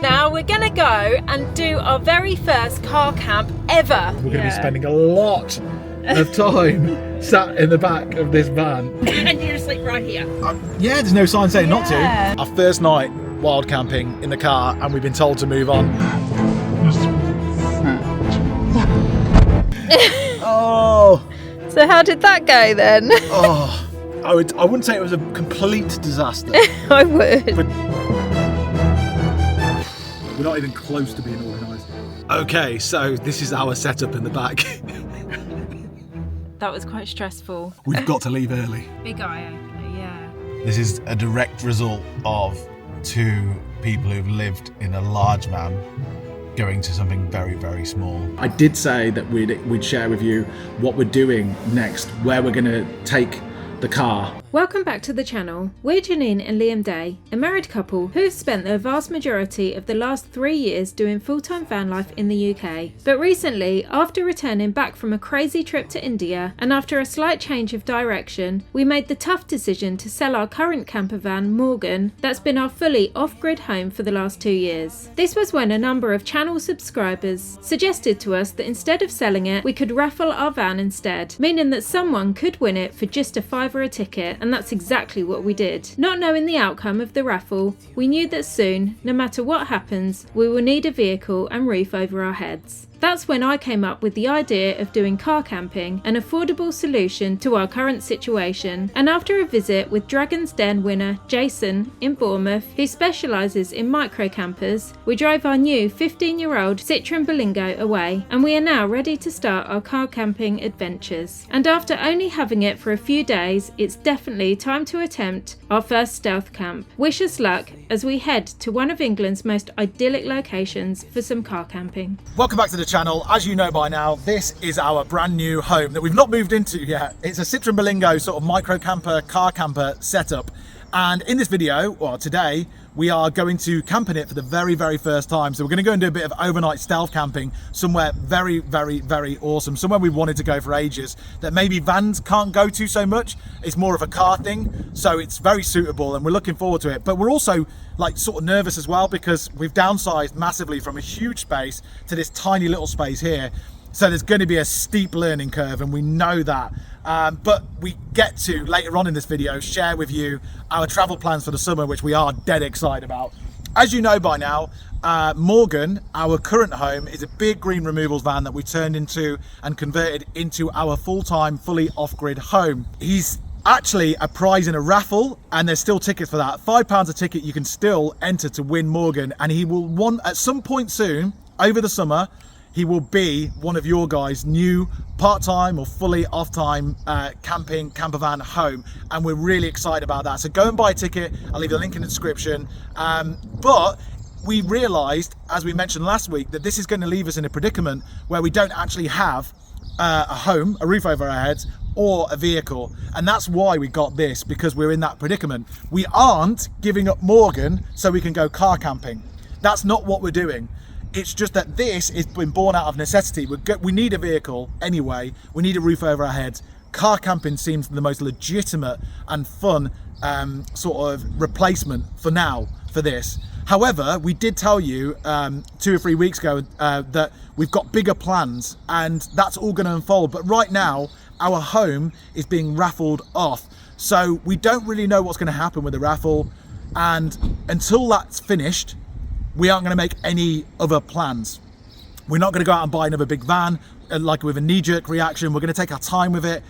Now we're gonna go and do our very first car camp ever. We're going to be spending a lot of time sat in the back of this van. And you're just like right here. Yeah, there's no sign saying not to. Our first night wild camping in the car, and we've been told to move on. Oh. So how did that go then? Oh. I wouldn't say it was a complete disaster. I would. But we're not even close to being organised. Okay, so this is our setup in the back. That was quite stressful. We've got to leave early. Big eye opener, yeah. This is a direct result of two people who've lived in a large van going to something very, very small. I did say that we'd share with you what we're doing next, where we're going to take the car. Welcome back to the channel. We're Janine and Liam Day, a married couple who have spent the vast majority of the last 3 years doing full-time van life in the UK. But recently, after returning back from a crazy trip to India and after a slight change of direction, we made the tough decision to sell our current camper van, Morgan, that's been our fully off-grid home for the last 2 years. This was when a number of channel subscribers suggested to us that instead of selling it, we could raffle our van instead, meaning that someone could win it for just a £5 a ticket, and that's exactly what we did. Not knowing the outcome of the raffle, we knew that soon, no matter what happens, we will need a vehicle and roof over our heads. That's when I came up with the idea of doing car camping, an affordable solution to our current situation, and after a visit with Dragon's Den winner Jason in Bournemouth, who specialises in micro campers, we drove our new 15-year-old Citroen Berlingo away, and we are now ready to start our car camping adventures. And after only having it for a few days, it's definitely time to attempt our first stealth camp. Wish us luck as we head to one of England's most idyllic locations for some car camping. Welcome back to the channel. As you know by now, this is our brand new home that we've not moved into yet. It's a Citroen Berlingo sort of micro camper, car camper setup. And in this video, well today, we are going to camp in it for the very, very first time. So we're going to go and do a bit of overnight stealth camping somewhere very, very, very awesome. Somewhere we wanted to go for ages that maybe vans can't go to so much. It's more of a car thing. So it's very suitable and we're looking forward to it. But we're also like sort of nervous as well because we've downsized massively from a huge space to this tiny little space here. So there's going to be a steep learning curve and we know that. But we get to, later on in this video, share with you our travel plans for the summer, which we are dead excited about. As you know by now, Morgan, our current home, is a big green removals van that we turned into and converted into our full-time, fully off-grid home. He's actually a prize in a raffle and there's still tickets for that. £5 a ticket, you can still enter to win Morgan, and he will want at some point soon, over the summer, he will be one of your guys' new part-time or fully off-time camping camper van home, and we're really excited about that. So go and buy a ticket. I'll leave the link in the description. But we realised, as we mentioned last week, that this is going to leave us in a predicament where we don't actually have a home, a roof over our heads, or a vehicle, and that's why we got this, because we're in that predicament. We aren't giving up Morgan so we can go car camping. That's not what we're doing. It's just that this has been born out of necessity. We need a vehicle anyway. We need a roof over our heads. Car camping seems the most legitimate and fun sort of replacement for now for this. However, we did tell you 2 or 3 weeks ago that we've got bigger plans and that's all going to unfold. But right now, our home is being raffled off. So we don't really know what's going to happen with the raffle. And until that's finished, we aren't going to make any other plans. We're not going to go out and buy another big van like with a knee-jerk reaction. We're going to take our time with it.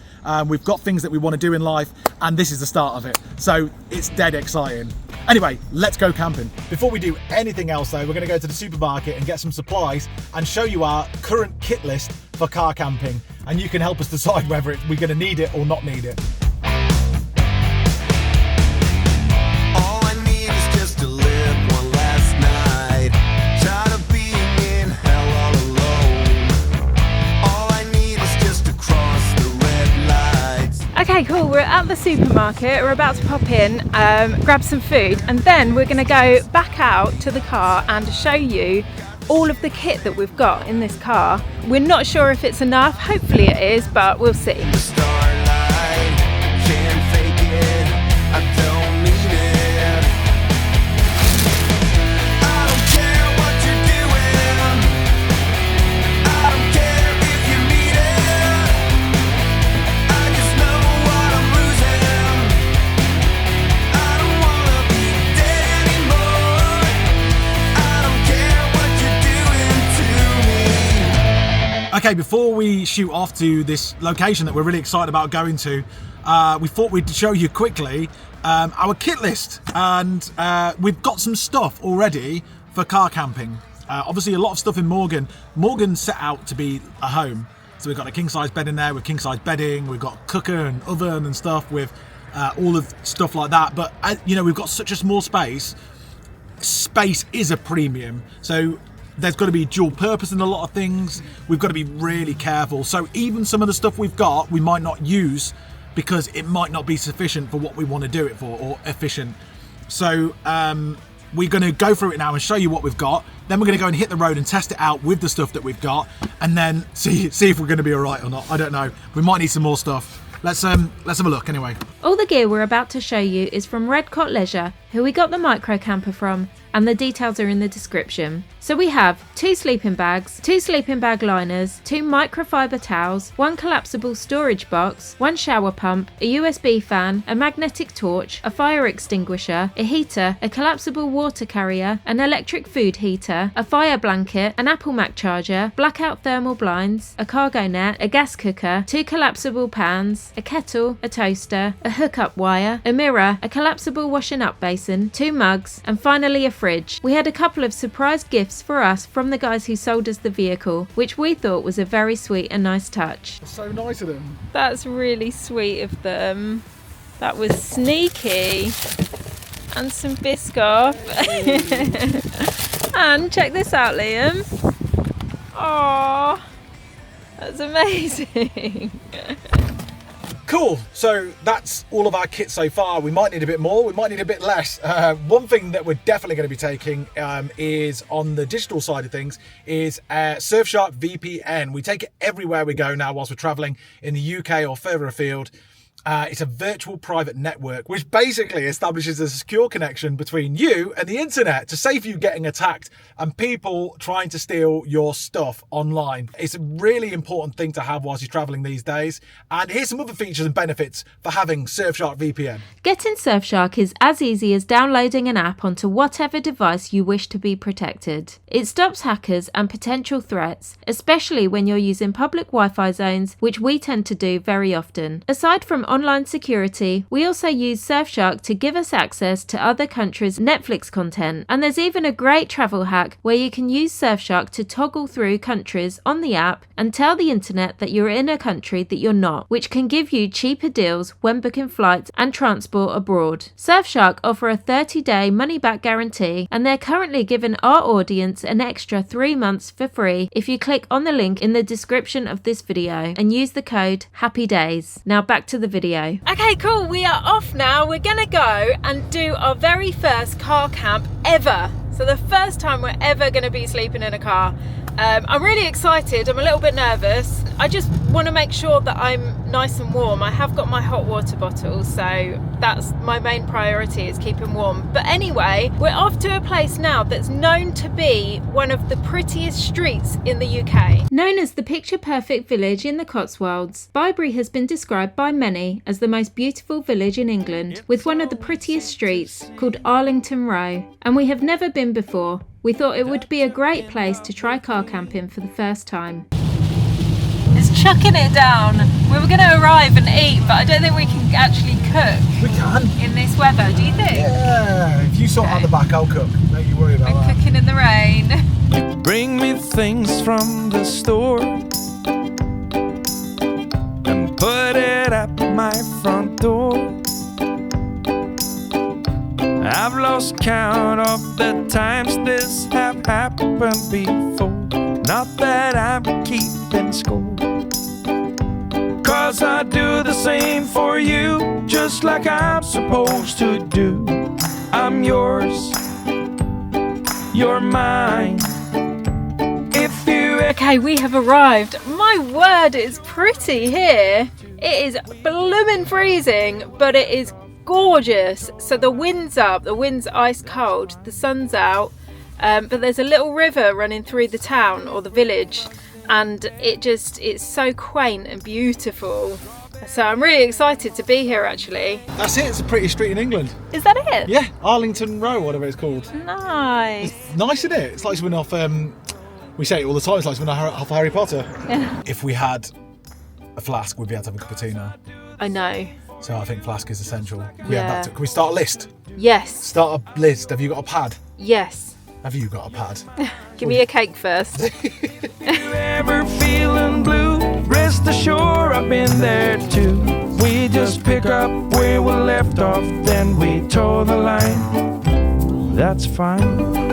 We've got things that we want to do in life, and this is the start of it. So it's dead exciting. Anyway, let's go camping. Before we do anything else though, we're going to go to the supermarket and get some supplies and show you our current kit list for car camping, and you can help us decide whether we're going to need it or not need it. Okay, cool, we're at the supermarket, we're about to pop in, grab some food, and then we're going to go back out to the car and show you all of the kit that we've got in this car. We're not sure if it's enough, hopefully it is, but we'll see. Okay, before we shoot off to this location that we're really excited about going to, we thought we'd show you quickly our kit list, and we've got some stuff already for car camping. Obviously a lot of stuff in Morgan. Morgan's set out to be a home, so we've got a king size bed in there with king size bedding, we've got cooker and oven and stuff with all of stuff like that, but you know, we've got such a small space. Space is a premium, so there's got to be dual purpose in a lot of things. We've got to be really careful, so even some of the stuff we've got we might not use because it might not be sufficient for what we want to do it for, or efficient. So we're going to go through it now and show you what we've got, then we're going to go and hit the road and test it out with the stuff that we've got, and then see if we're going to be all right or not. I don't know, we might need some more stuff. Let's have a look anyway. All the gear we're about to show you is from Redcote Leisure, who we got the micro camper from, and the details are in the description. So we have 2 sleeping bags, 2 sleeping bag liners, 2 microfiber towels, 1 collapsible storage box, 1 shower pump, a USB fan, a magnetic torch, a fire extinguisher, a heater, a collapsible water carrier, an electric food heater, a fire blanket, an Apple Mac charger, blackout thermal blinds, a cargo net, a gas cooker, 2 collapsible pans, a kettle, a toaster, a hookup wire, a mirror, a collapsible washing up basin, 2 mugs, and finally a fridge. We had a couple of surprise gifts for us from the guys who sold us the vehicle, which we thought was a very sweet and nice touch. So nice of them. That's really sweet of them. That was sneaky. And some Biscoff. And check this out, Liam. Aww, that's amazing. Cool, so that's all of our kit so far. We might need a bit more, we might need a bit less. One thing that we're definitely going to be taking is, on the digital side of things, is Surfshark VPN. We take it everywhere we go now whilst we're traveling in the UK or further afield. It's a virtual private network which basically establishes a secure connection between you and the internet to save you getting attacked and people trying to steal your stuff online. It's a really important thing to have whilst you're traveling these days. And here's some other features and benefits for having Surfshark VPN. Getting Surfshark is as easy as downloading an app onto whatever device you wish to be protected. It stops hackers and potential threats, especially when you're using public Wi-Fi zones, which we tend to do very often. Aside from online security, we also use Surfshark to give us access to other countries' Netflix content. And there's even a great travel hack where you can use Surfshark to toggle through countries on the app and tell the internet that you're in a country that you're not, which can give you cheaper deals when booking flights and transport abroad. Surfshark offer a 30-day money-back guarantee, and they're currently giving our audience an extra 3 months for free if you click on the link in the description of this video and use the code HAPPYDAYS. Now back to the video. Okay, cool, we are off now. We're gonna go and do our very first car camp ever. So the first time we're ever going to be sleeping in a car. I'm really excited. I'm a little bit nervous. I just want to make sure that I'm nice and warm. I have got my hot water bottle, so that's my main priority, is keeping warm. But anyway, we're off to a place now that's known to be one of the prettiest streets in the UK. Known as the picture perfect village in the Cotswolds, Bibury has been described by many as the most beautiful village in England, with one of the prettiest streets called Arlington Row. And we have never been before. We thought it would be a great place to try car camping for the first time. It's chucking it down. We were going to arrive and eat, but I don't think we can actually cook. We can. In this weather, do you think? Yeah, if you sort out the back, I'll cook. Don't you worry about We're that. cooking in the rain. You bring me things from the store and put it at my front door. I've lost count of the times this have happened before. Not that I'm keeping score, 'cause I do the same for you, just like I'm supposed to do. I'm yours, you're mine. If you... Okay, we have arrived. My word, it's pretty here. It is blooming freezing, but it is gorgeous. So the wind's up, the wind's ice cold, the sun's out, but there's a little river running through the town or the village, and it's so quaint and beautiful. So I'm really excited to be here actually. That's it, it's the prettiest street in England. Is that it? Yeah, Arlington Row, whatever it's called. Nice. It's nice, isn't it? It's like something off We say it all the time, it's like when I have Harry Potter. Yeah. If we had a flask, we'd be able to have a cup of tea now. I know. So I think flask is essential. Can we start a list? Yes. Start a list. Have you got a pad? Yes. Have you got a pad? Give me a cake first. If you ever feeling blue, rest assured I've been there too. We just pick up where we left off, then we toe the line. That's fine.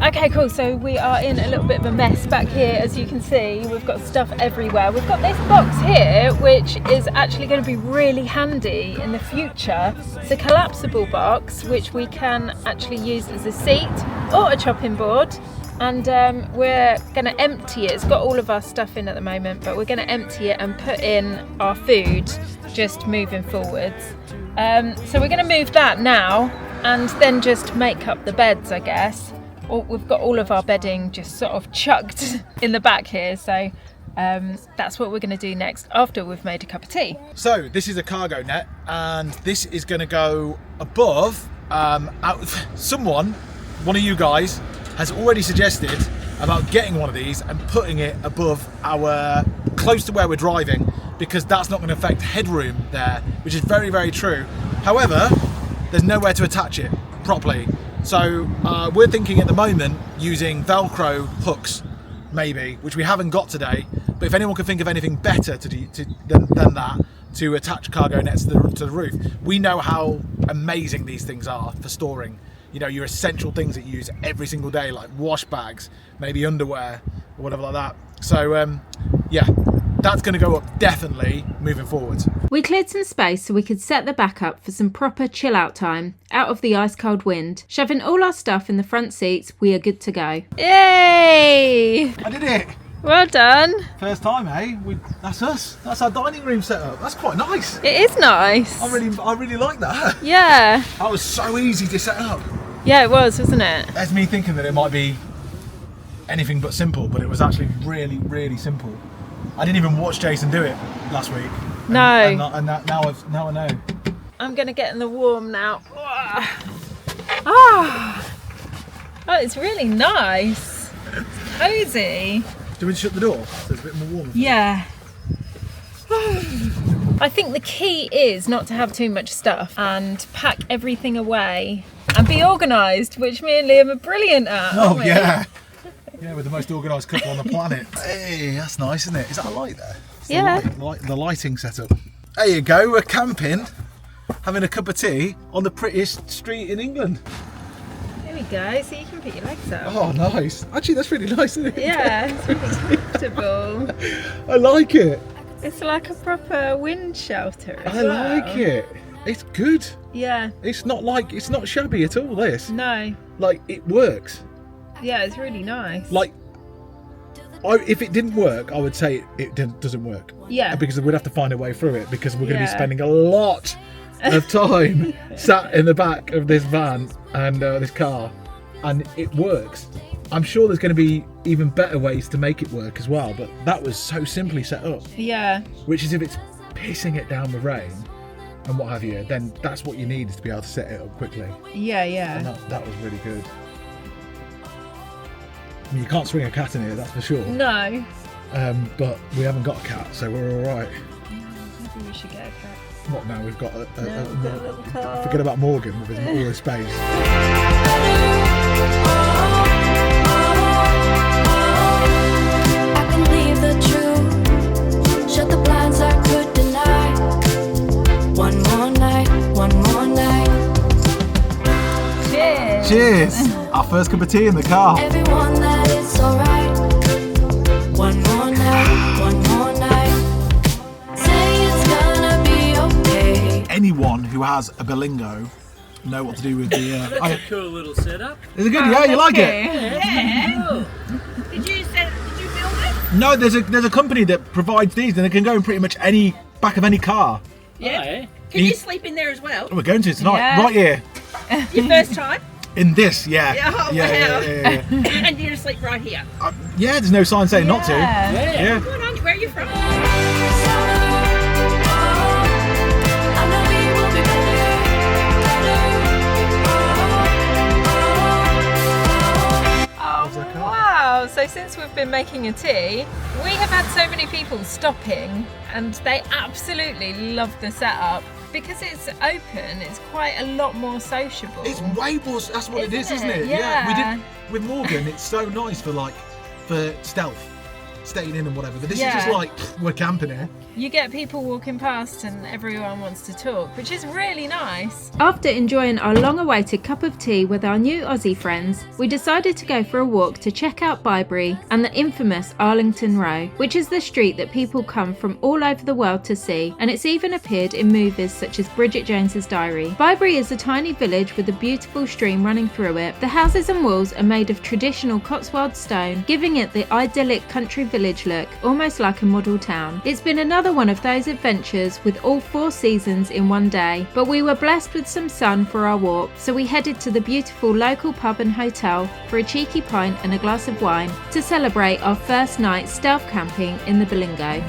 Okay, cool. So we are in a little bit of a mess back here. As you can see, we've got stuff everywhere. We've got this box here, which is actually going to be really handy in the future. It's a collapsible box, which we can actually use as a seat or a chopping board. And we're going to empty it. It's got all of our stuff in at the moment, but we're going to empty it and put in our food just moving forwards. So we're going to move that now and then just make up the beds, I guess. We've got all of our bedding just sort of chucked in the back here, so that's what we're going to do next after we've made a cup of tea. So this is a cargo net, and this is going to go above. One of you guys has already suggested about getting one of these and putting it above close to where we're driving, because that's not going to affect headroom there, which is very, very true. However, there's nowhere to attach it properly. So we're thinking at the moment using Velcro hooks, maybe, which we haven't got today. But if anyone can think of anything better than that to attach cargo nets to the roof, we know how amazing these things are for storing. You know, your essential things that you use every single day, like wash bags, maybe underwear, or whatever like that. So yeah, that's going to go up definitely moving forward. We cleared some space so we could set the back up for some proper chill out time, out of the ice cold wind. Shoving all our stuff in the front seats, we are good to go. Yay! I did it! Well done. First time, eh? That's us. That's our dining room setup. That's quite nice. It is nice. I really like that. Yeah. That was so easy to set up. Yeah, it was, wasn't it? That's me thinking that it might be anything but simple, but it was actually really, really simple. I didn't even watch Jason do it last week. No. And now I know. I'm going to get in the warm now. Oh, it's really nice. It's cozy. Do we shut the door so it's a bit more warm? Yeah. I think the key is not to have too much stuff and pack everything away and be organised, which me and Liam are brilliant at. Oh, yeah. Yeah, we're the most organised couple on the planet. Hey, that's nice, isn't it? Is that a light there? It's yeah. The lighting setup. There you go, we're camping, having a cup of tea on the prettiest street in England. There we go, so you can put your legs up. Oh, nice. Actually, that's really nice, isn't it? Yeah, it's really comfortable. I like it. It's like a proper wind shelter as I well. like it. It's good. Yeah. It's not shabby at all, this. No. Like, it works. Yeah, it's really nice. Like, if it didn't work, I would say it doesn't work. Yeah. Because we'd have to find a way through it, because we're going to be spending a lot of time sat in the back of this van and this car, and it works. I'm sure there's going to be even better ways to make it work as well, but that was so simply set up. Yeah. Which is, if it's pissing it down with rain and what have you, then that's what you need, is to be able to set it up quickly. Yeah, yeah. And that was really good. I mean, you can't swing a cat in here, that's for sure. No. But we haven't got a cat, so we're all right. Maybe we should get a cat. What now? We've got a little car. Forget about Morgan with all his space. I can leave the truth, shut the blinds I could deny. One more night, one more night. Cheers. Cheers! Our first cup of tea in the car. Everyone that it's alright. One more night, one more night. Say it's gonna be okay. Anyone who has a Bilingo know what to do with the. That's a cool little setup. Is it good? Yeah, you like it? Yeah. Did you build it? No, there's a company that provides these, and they can go in pretty much any back of any car. Yeah. Oh, yeah. Can you sleep in there as well? We're going to tonight, Yeah. right here. Your first time? In this, yeah. Yeah, oh, wow. Yeah. And you're gonna sleep right here. Yeah, there's no sign saying not to. Yeah. Yeah. Where are you from? well, so since we've been making a tea, we have had so many people stopping and they absolutely love the setup. Because it's open, it's quite a lot more sociable. It's way more, that's what it is, isn't it? Yeah. We did, with Morgan, it's so nice for stealth, staying in and whatever. But this is just like, we're camping here. You get people walking past and everyone wants to talk, which is really nice. After enjoying our long-awaited cup of tea with our new Aussie friends, we decided to go for a walk to check out Bibury and the infamous Arlington Row, which is the street that people come from all over the world to see, and it's even appeared in movies such as Bridget Jones's Diary. Bibury is a tiny village with a beautiful stream running through it. The houses and walls are made of traditional Cotswolds stone, giving it the idyllic country village look, almost like a model town. It's been another one of those adventures with all 4 seasons in one day, but we were blessed with some sun for our walk, so we headed to the beautiful local pub and hotel for a cheeky pint and a glass of wine to celebrate our first night stealth camping in the Belingo.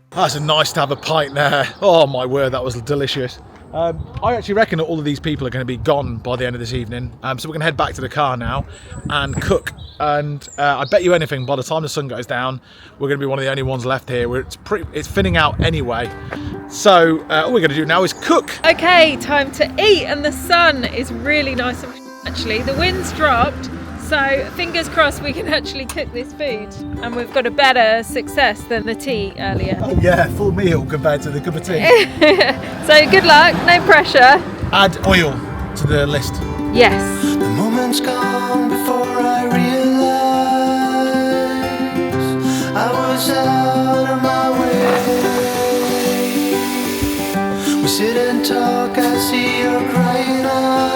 That's nice to have a pint there. Oh my word, that was delicious. I actually reckon that all of these people are going to be gone by the end of this evening, so we're going to head back to the car now and cook, and I bet you anything, by the time the sun goes down, we're going to be one of the only ones left here. It's thinning out anyway, so all we're going to do now is cook. Okay, time to eat, and the sun is really nice and actually. The wind's dropped, so fingers crossed we can actually cook this food, and we've got a better success than the tea earlier. Oh yeah, full meal compared to the cup of tea. So good luck, no pressure. Add oil to the list. Yes. The moment's gone before I realize I was out of my way. We sit and talk, I see your crying eyes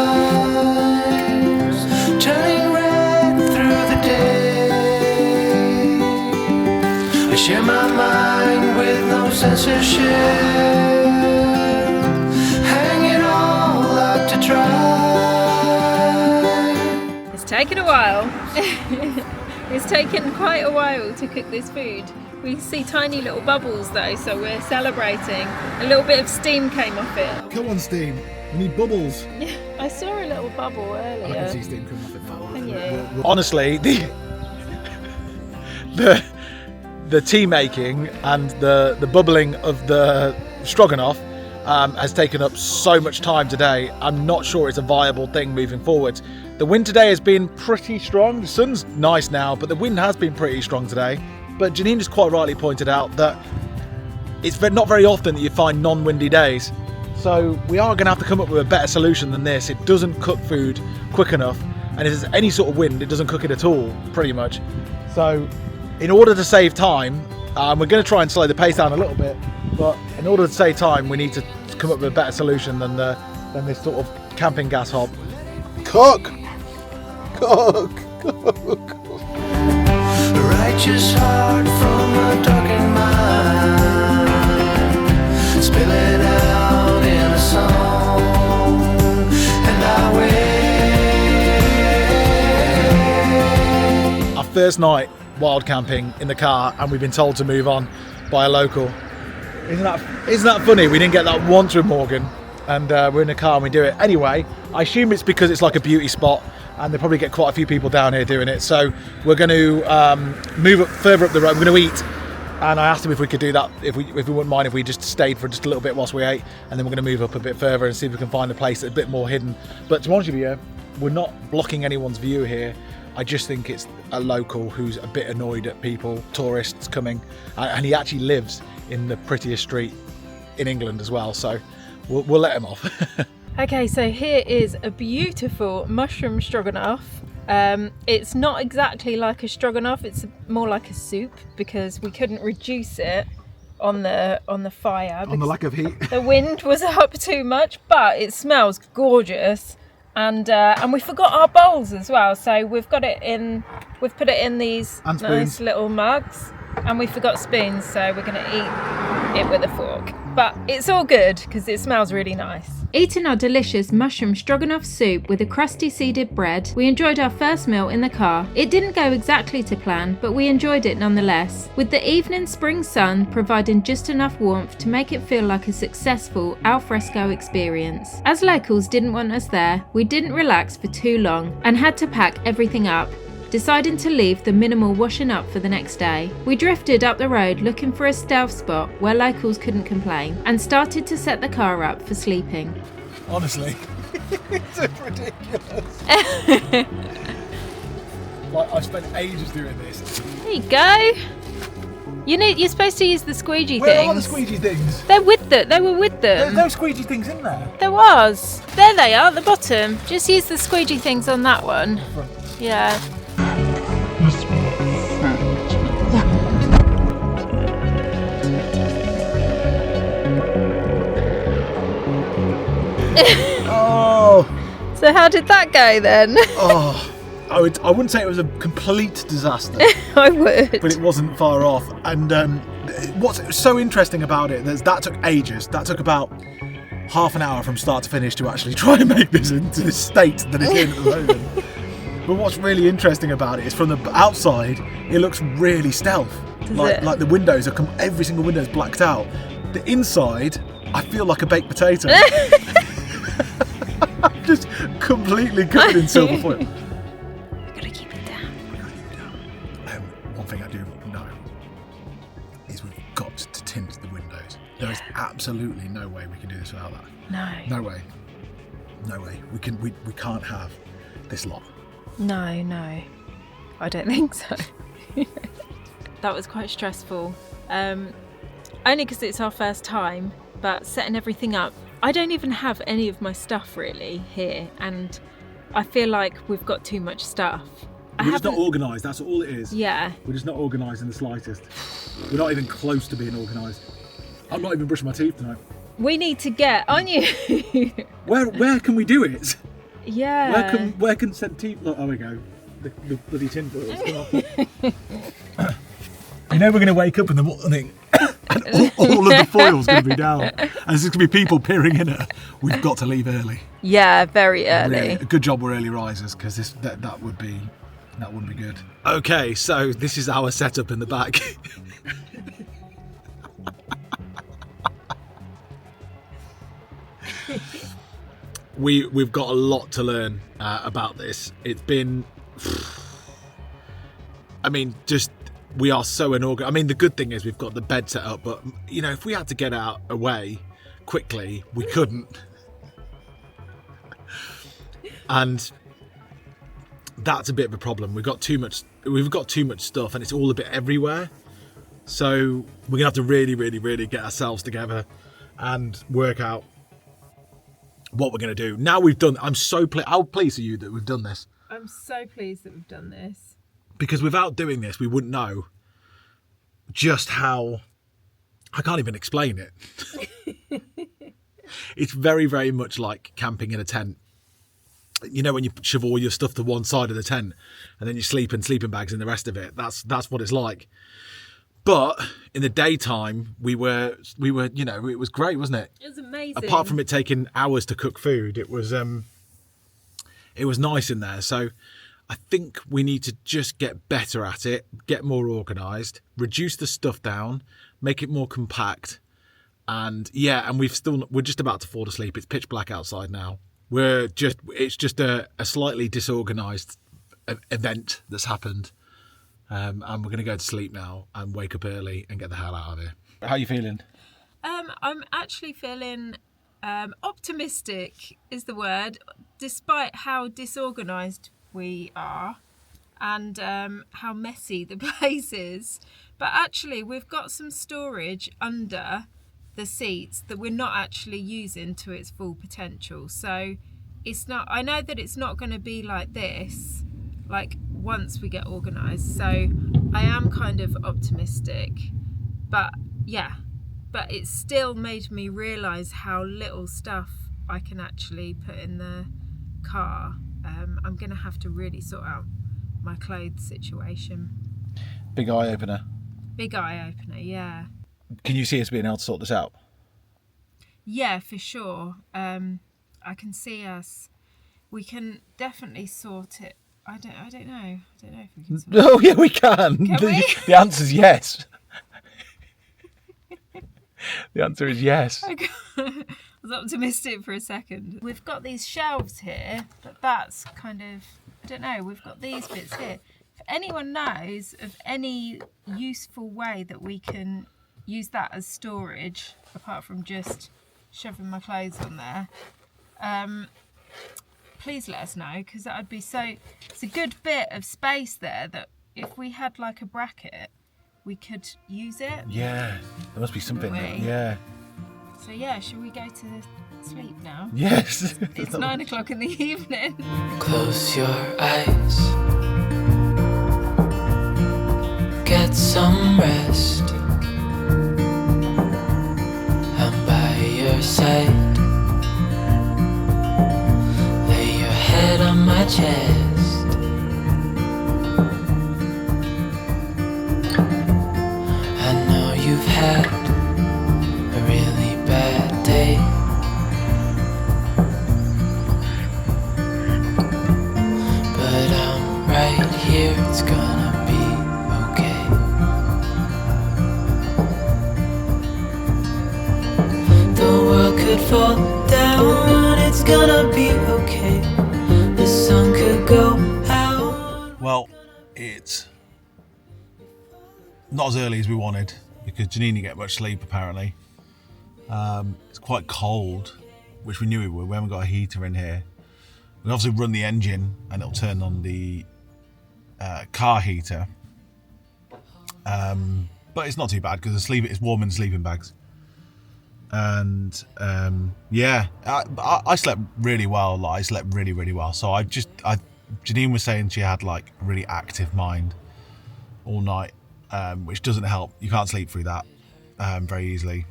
turning red through the day. I share my mind with no censorship. It's taken a while. It's taken quite a while to cook this food. We see tiny little bubbles though, so we're celebrating. A little bit of steam came off it. Come on, steam. We need bubbles. I saw a little bubble earlier. I can see steam coming off it. Can you? Honestly, the tea making and the bubbling of the stroganoff has taken up so much time today. I'm not sure it's a viable thing moving forward. The wind today has been pretty strong. The sun's nice now, but the wind has been pretty strong today. But Janine just quite rightly pointed out that it's not very often that you find non-windy days. So we are going to have to come up with a better solution than this. It doesn't cook food quick enough, and if there's any sort of wind, it doesn't cook it at all, pretty much. So in order to save time, we're going to try and slow the pace down a little bit, but in order to save time, we need to come up with a better solution than this sort of camping gas hob. Cook! Cook! Cook! A righteous heart from a darkened mind, spill it out in a song, and I wait. Our first night wild camping in the car, and we've been told to move on by a local. Isn't that funny? We didn't get that once with Morgan, and we're in the car and we do it. Anyway, I assume it's because it's like a beauty spot, and they probably get quite a few people down here doing it. So we're going to move further up the road. We're going to eat, and I asked him if we could do that, if we wouldn't mind if we just stayed for just a little bit whilst we ate, and then we're going to move up a bit further and see if we can find a place that's a bit more hidden. But to be honest with you, we're not blocking anyone's view here. I just think it's a local who's a bit annoyed at people, tourists coming, and he actually lives in the prettiest street in England as well, so we'll let him off. Okay, so here is a beautiful mushroom stroganoff. It's not exactly like a stroganoff, it's more like a soup because we couldn't reduce it on the fire. On the lack of heat. The wind was up too much, but it smells gorgeous. And we forgot our bowls as well, so we've put it in these nice little mugs, and we forgot spoons, so we're going to eat it with a fork. But it's all good because it smells really nice. Eating our delicious mushroom stroganoff soup with a crusty seeded bread, we enjoyed our first meal in the car. It didn't go exactly to plan, but we enjoyed it nonetheless, with the evening spring sun providing just enough warmth to make it feel like a successful alfresco experience. As locals didn't want us there, we didn't relax for too long and had to pack everything up, deciding to leave the minimal washing up for the next day. We drifted up the road looking for a stealth spot where locals couldn't complain and started to set the car up for sleeping. Honestly, it's ridiculous. Like, I've spent ages doing this. There you go. You're supposed to use the squeegee Where things. are the squeegee things? They're with them. They were with them. There's no squeegee things in there. There was. There they are at the bottom. Just use the squeegee things on that one. Yeah. Oh. So how did that go then? Oh. I wouldn't say it was a complete disaster, I would. but it wasn't far off. And what's so interesting about it is that took ages. That took about half an hour from start to finish to actually try and make this into the state that it's in at the moment. But what's really interesting about it is from the outside, it looks really stealth. Like the windows are every single window is blacked out. The inside, I feel like a baked potato. I'm just completely covered in silver foil. Gotta keep it down. One thing I do know is we've got to tint the windows. There is absolutely no way we can do this without that. No. No way. No way. We can't have this lot. No. I don't think so. That was quite stressful. Only because it's our first time, but setting everything up. I don't even have any of my stuff really here, and I feel like we've got too much stuff. We're just not organised, that's all it is. Yeah. We're just not organised in the slightest. We're not even close to being organised. I'm not even brushing my teeth tonight. We need to get, aren't you? Where can we do it? Yeah. Where can said teeth? Oh, there we go. The bloody tin foils come off. You know we're going to wake up in the morning and all of the foil's going to be down, and there's going to be people peering in it. We've got to leave early. Yeah, very early. Really, good job we're early risers, because that wouldn't be good. Okay, so this is our setup in the back. We've got a lot to learn about this. It's been, I mean, just we are so unorganized. I mean, the good thing is we've got the bed set up, but you know, if we had to get out away quickly, we couldn't. And that's a bit of a problem. We've got too much stuff, and it's all a bit everywhere. So we're gonna have to really get ourselves together and work out what we're gonna do. Now we've done. How pleased are you that we've done this? I'm so pleased that we've done this. Because without doing this, we wouldn't know just how. I can't even explain it. It's very much like camping in a tent. You know, when you shove all your stuff to one side of the tent and then you sleep in sleeping bags and the rest of it. That's what it's like. But in the daytime, we were, you know, it was great, wasn't it? It was amazing. Apart from it taking hours to cook food, it was nice in there. So I think we need to just get better at it, get more organised, reduce the stuff down, make it more compact. And yeah, and we're just about to fall asleep. It's pitch black outside now. It's just a slightly disorganised event that's happened. And we're going to go to sleep now and wake up early and get the hell out of here. How are you feeling? I'm actually feeling optimistic is the word, despite how disorganised we are and how messy the place is. But actually, we've got some storage under the seats that we're not actually using to its full potential. So it's not. I know that it's not going to be like this, like once we get organised. So I am kind of optimistic, but yeah. But it still made me realise how little stuff I can actually put in the car. I'm going to have to really sort out my clothes situation. Big eye opener. Big eye opener, yeah. can you see us being able to sort this out? Yeah, for sure. I can see us. We can definitely sort it. I don't know. I don't know if we can sort it. Oh yeah, we can. Can we? The answer's yes. The answer is yes. I was optimistic for a second. We've got these shelves here, but that's kind of, I don't know, we've got these bits here. If anyone knows of any useful way that we can use that as storage, apart from just shoving my clothes on there, please let us know, because that would be it's a good bit of space there that if we had like a bracket, we could use it. Yeah, there must be something. Couldn't we? Yeah. So yeah, shall we go to sleep now? Yes. It's 9 o'clock in the evening. Close your eyes. Get some rest. I'm by your side. Lay your head on my chest. I know you've had a really bad day. But I'm right here, it's gonna be okay. The world could fall down, it's gonna be okay. The sun could go out. Well, it's not as early as we wanted because Janine didn't get much sleep apparently. It's quite cold, which we knew we would. We haven't got a heater in here. We obviously run the engine and it'll turn on the car heater. But it's not too bad because it's warm in the sleeping bags. And yeah, I slept really well. Like, I slept really, really well. So Janine was saying she had like a really active mind all night, which doesn't help. You can't sleep through that very easily.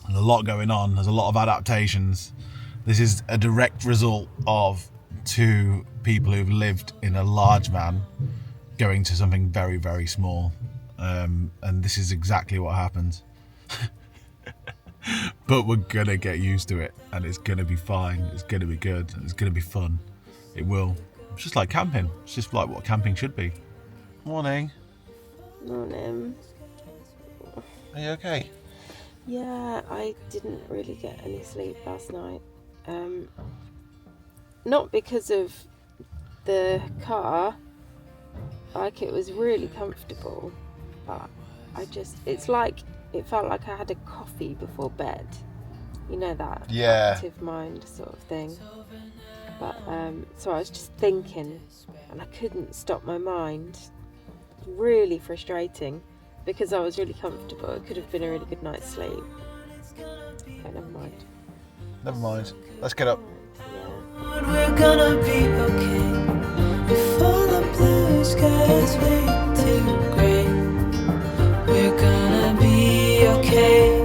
There's a lot going on. There's a lot of adaptations. This is a direct result of two people who've lived in a large van going to something very, very small. And this is exactly what happens. But we're going to get used to it and it's going to be fine. It's going to be good. It's going to be fun. It will. It's just like camping. It's just like what camping should be. Morning. Morning. Are you okay? Yeah, I didn't really get any sleep last night. Not because of the car, like it was really comfortable, but it felt like I had a coffee before bed. You know, that active mind sort of thing. But so I was just thinking and I couldn't stop my mind. Really frustrating because I was really comfortable. It could have been a really good night's sleep. Okay, never mind. Never mind. Let's get up. Yeah. We're gonna be okay. Before the blue skies fade to grey, we're gonna be okay.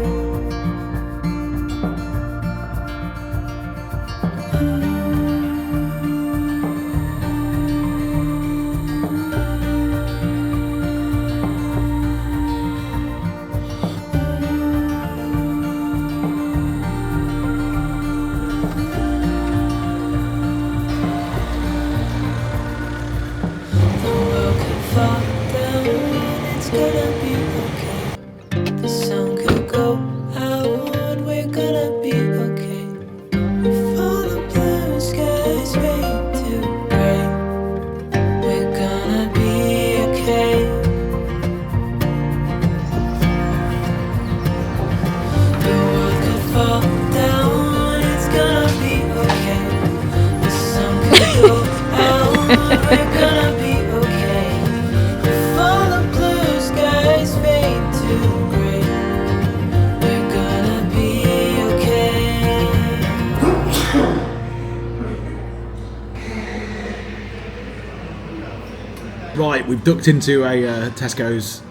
Right, we've ducked into a Tesco's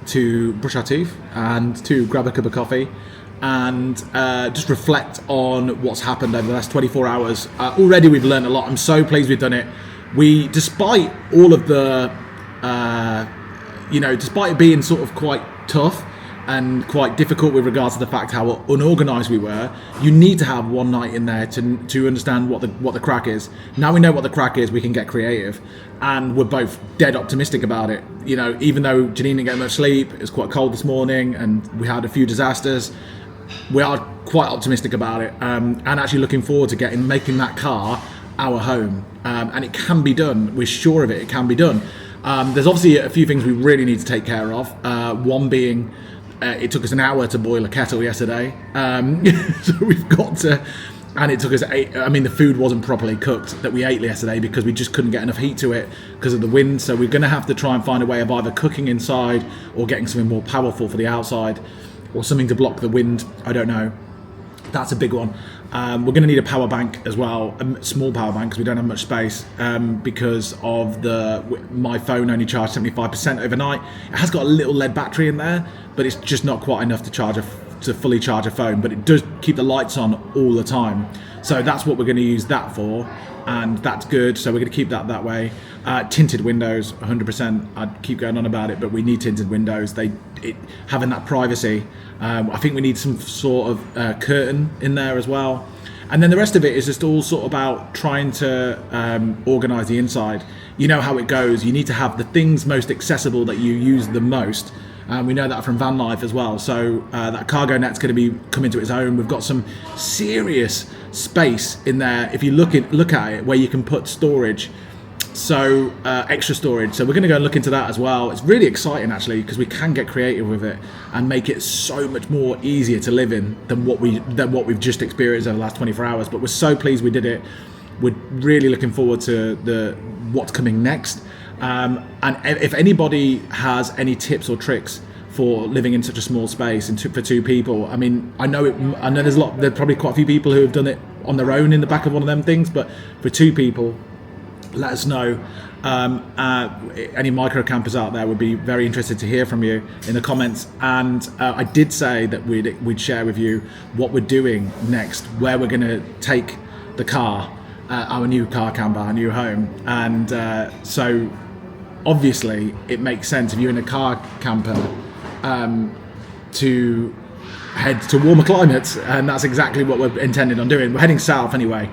to brush our teeth and to grab a cup of coffee and just reflect on what's happened over the last 24 hours. Already we've learned a lot. I'm so pleased we've done it. Despite all of the, despite it being sort of quite tough, and quite difficult with regards to the fact how unorganised we were. You need to have one night in there to understand what the crack is. Now we know what the crack is, we can get creative, and we're both dead optimistic about it. You know, even though Janine didn't get much sleep, it was quite cold this morning, and we had a few disasters. We are quite optimistic about it, and actually looking forward to making that car our home, and it can be done. We're sure of it. It can be done. There's obviously a few things we really need to take care of. One being, it took us an hour to boil a kettle yesterday, so we've got to. And it took us the food wasn't properly cooked that we ate yesterday because we just couldn't get enough heat to it because of the wind. So we're going to have to try and find a way of either cooking inside or getting something more powerful for the outside, or something to block the wind. I don't know. That's a big one. We're going to need a power bank as well, a small power bank, because we don't have much space, because of my phone only charged 75% overnight. It has got a little lead battery in there, but it's just not quite enough to fully charge a phone, but it does keep the lights on all the time. So that's what we're going to use that for, and that's good. So we're going to keep that way. Tinted windows, 100%. I'd keep going on about it, but we need tinted windows. Having that privacy. I think we need some sort of curtain in there as well. And then the rest of it is just all sort of about trying to organise the inside. You know how it goes. You need to have the things most accessible that you use the most. We know that from van life as well. So that cargo net's going to be coming to its own. We've got some serious space in there. If you look at it, where you can put storage. So extra storage. So we're going to go and look into that as well. It's really exciting actually, because we can get creative with it and make it so much more easier to live in than what we've just experienced over the last 24 hours. But we're so pleased we did it. We're really looking forward to what's coming next. And if anybody has any tips or tricks for living in such a small space and for two people, I know there's probably quite a few people who have done it on their own in the back of one of them things, but for two people, let us know. Any micro campers out there would be very interested to hear from you in the comments. And I did say that we'd share with you what we're doing next, where we're going to take the car, our new car camper, our new home. And so obviously it makes sense if you're in a car camper to head to warmer climates, and that's exactly what we're intending on doing. We're heading south anyway.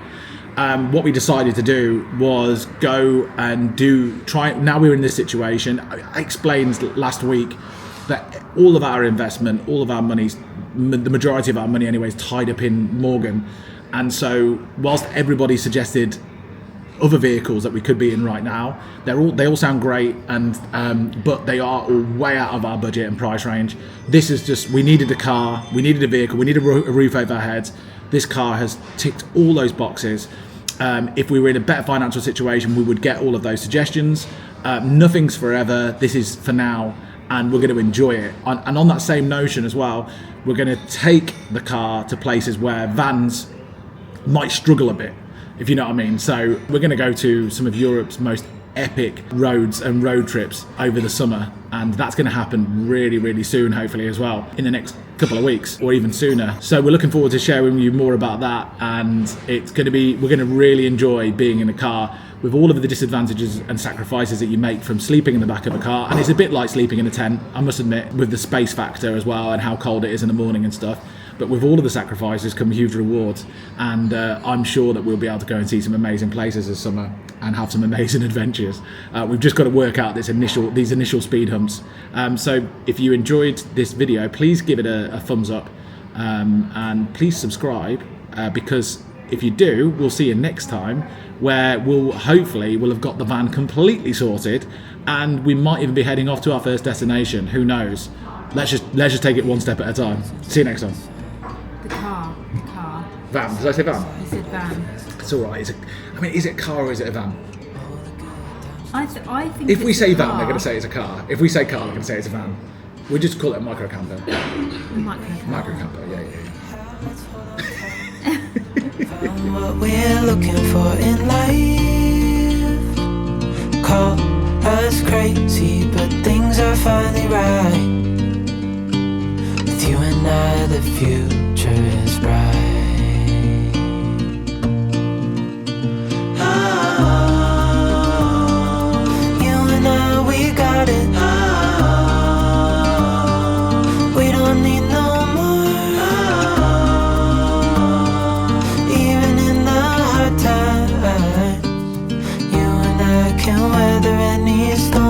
What we decided to do was go and now we're in this situation. I explained last week that all of our investment, all of our money's, the majority of our money anyway, is tied up in Morgan. And so whilst everybody suggested other vehicles that we could be in right now, they all sound great, and but they are all way out of our budget and price range. This is just, we needed a car, we needed a vehicle, we needed a roof over our heads. This car has ticked all those boxes. If we were in a better financial situation, we would get all of those suggestions. Nothing's forever. This is for now, and we're going to enjoy it. And on that same notion as well, we're going to take the car to places where vans might struggle a bit, if you know what I mean. So we're going to go to some of Europe's most epic roads and road trips over the summer, and that's going to happen really, really soon, hopefully as well, in the next couple of weeks or even sooner. So we're looking forward to sharing with you more about that, and we're going to really enjoy being in a car with all of the disadvantages and sacrifices that you make from sleeping in the back of a car. And it's a bit like sleeping in a tent, I must admit, with the space factor as well and how cold it is in the morning and stuff. But with all of the sacrifices come huge rewards, and I'm sure that we'll be able to go and see some amazing places this summer and have some amazing adventures. We've just got to work out these initial speed humps. So if you enjoyed this video, please give it a thumbs up, and please subscribe, because if you do, we'll see you next time, where we'll have got the van completely sorted, and we might even be heading off to our first destination. Who knows? Let's just take it one step at a time. See you next time. The car. Van. Did I say van? I said van. It's all right. Is it a car or is it a van? I think If we say van, car. they're going to say it's a car. If we say car, they're going to say it's a van. We just call it a micro camper. Micro camper. Yeah. Found what we're looking for in life. Call us crazy, but things are finally right. With you and I, the future is bright. You and I, we got it. We don't weather any storm.